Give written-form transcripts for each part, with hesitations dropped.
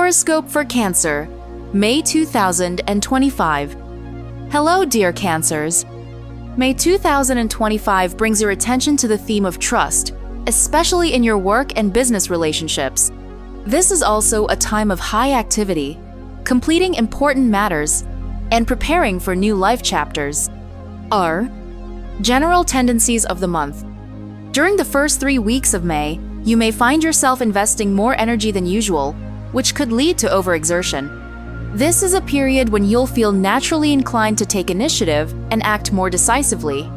Horoscope for Cancer, May 2025. Hello, dear Cancers. May 2025 brings your attention to the theme of trust, especially in your work and business relationships. This is also a time of high activity, completing important matters, and preparing for new life chapters. Are general tendencies of the month. During the first 3 weeks of May, you may find yourself investing more energy than usual, which could lead to overexertion. This is a period when you'll feel naturally inclined to take initiative and act more decisively.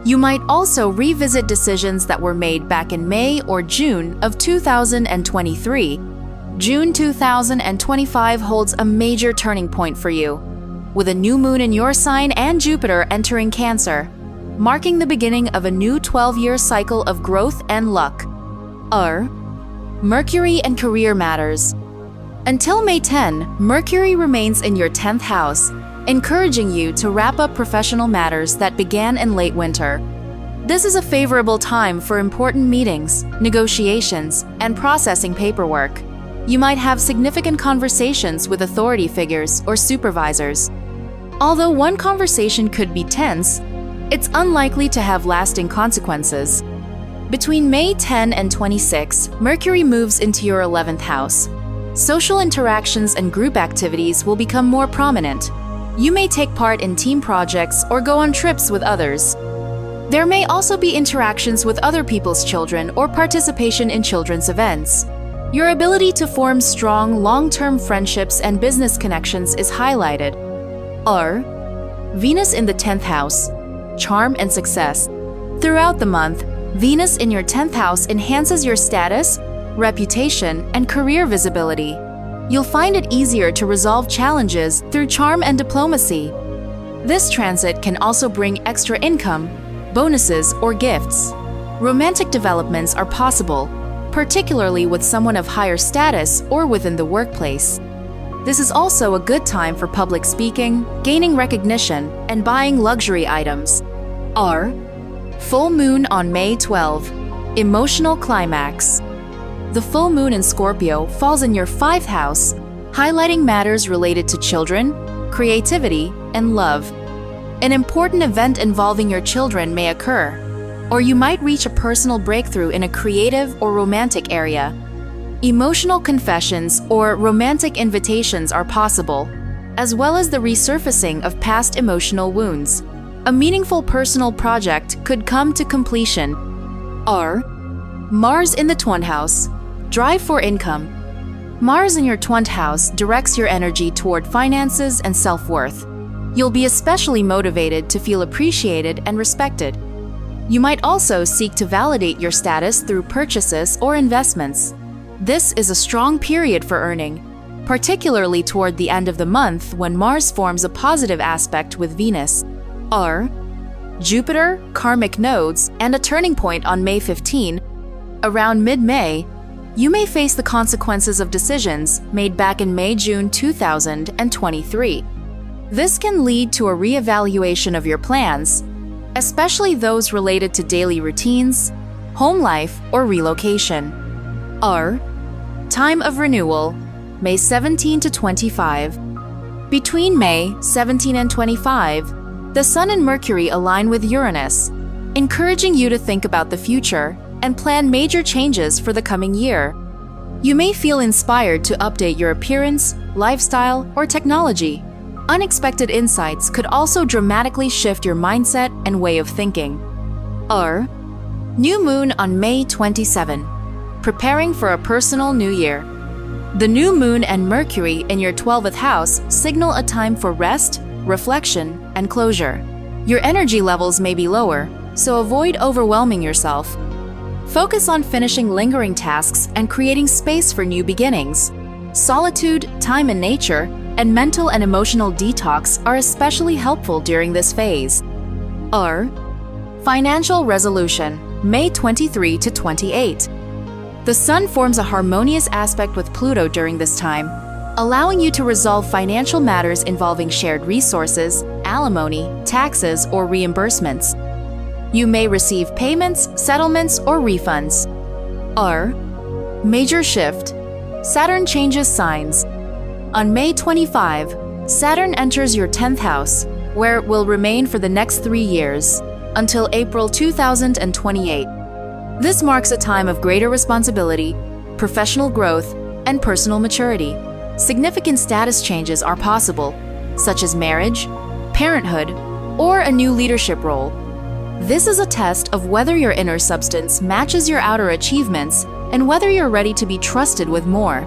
You might also revisit decisions that were made back in May or June of 2023. June 2025 holds a major turning point for you, with a new moon in your sign and Jupiter entering Cancer, marking the beginning of a new 12-year cycle of growth and luck. Are Mercury and career matters. Until May 10, Mercury remains in your 10th house, encouraging you to wrap up professional matters that began in late winter. This is a favorable time for important meetings, negotiations, and processing paperwork. You might have significant conversations with authority figures or supervisors. Although one conversation could be tense, it's unlikely to have lasting consequences. Between May 10 and 26, Mercury moves into your 11th house. Social interactions and group activities will become more prominent. You may take part in team projects or go on trips with others. There may also be interactions with other people's children or participation in children's events. Your ability to form strong, long-term friendships and business connections is highlighted. Are Venus in the 10th house, charm and success. Throughout the month, Venus in your 10th house enhances your status, reputation, and career visibility. You'll find it easier to resolve challenges through charm and diplomacy. This transit can also bring extra income, bonuses, or gifts. Romantic developments are possible, particularly with someone of higher status or within the workplace. This is also a good time for public speaking, gaining recognition, and buying luxury items. Are full moon on May 12. Emotional climax. The full moon in Scorpio falls in your 5th house, highlighting matters related to children, creativity, and love. An important event involving your children may occur, or you might reach a personal breakthrough in a creative or romantic area. Emotional confessions or romantic invitations are possible, as well as the resurfacing of past emotional wounds. A meaningful personal project could come to completion. Are Mars in the 12th house, drive for income. Mars in your 12th house directs your energy toward finances and self-worth. You'll be especially motivated to feel appreciated and respected. You might also seek to validate your status through purchases or investments. This is a strong period for earning, particularly toward the end of the month when Mars forms a positive aspect with Venus. Are Jupiter, karmic nodes, and a turning point on May 15. Around mid-May, you may face the consequences of decisions made back in May-June 2023. This can lead to a reevaluation of your plans, especially those related to daily routines, home life, or relocation. Are time of renewal, May 17 to 25. Between May 17 and 25, the Sun and Mercury align with Uranus, encouraging you to think about the future and plan major changes for the coming year. You may feel inspired to update your appearance, lifestyle, or technology. Unexpected insights could also dramatically shift your mindset and way of thinking. Are new moon on May 27, preparing for a personal new year. The new moon and Mercury in your 12th house signal a time for rest, reflection, and closure. Your energy levels may be lower, so avoid overwhelming yourself. Focus on finishing lingering tasks and creating space for new beginnings. Solitude, time in nature, and mental and emotional detox are especially helpful during this phase. Are financial resolution, May 23 to 28. The Sun forms a harmonious aspect with Pluto during this time, allowing you to resolve financial matters involving shared resources, alimony, taxes, or reimbursements. You may receive payments, settlements, or refunds. Are major shift. Saturn changes signs, On May 25, Saturn enters your 10th house, where it will remain for the next 3 years, until April 2028. This marks a time of greater responsibility, professional growth, and personal maturity. Significant status changes are possible, such as marriage, parenthood, or a new leadership role. This is a test of whether your inner substance matches your outer achievements and whether you're ready to be trusted with more.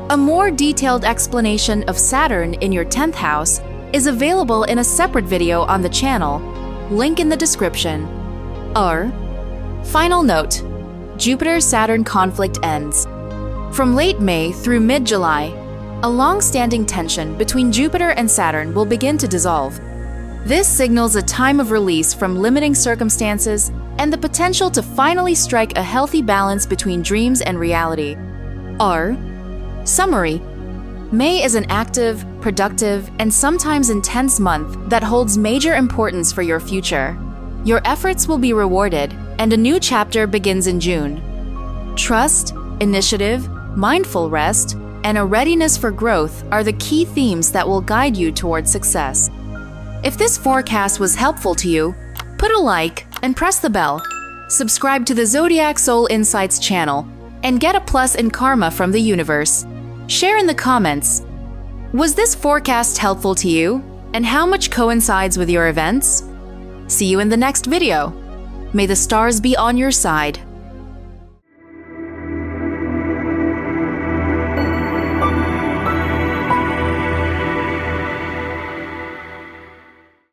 A more detailed explanation of Saturn in your 10th house is available in a separate video on the channel, link in the description. Final note: Jupiter-Saturn conflict ends. From late May through mid-July, a long-standing tension between Jupiter and Saturn will begin to dissolve. This signals a time of release from limiting circumstances and the potential to finally strike a healthy balance between dreams and reality. Summary: May is an active, productive, and sometimes intense month that holds major importance for your future. Your efforts will be rewarded, and a new chapter begins in June. Trust, initiative, mindful rest, and a readiness for growth are the key themes that will guide you towards success. If this forecast was helpful to you, put a like and press the bell. Subscribe to the Zodiac Soul Insights channel and get a plus in karma from the universe. Share in the comments. Was this forecast helpful to you, and how much coincides with your events? See you in the next video. May the stars be on your side.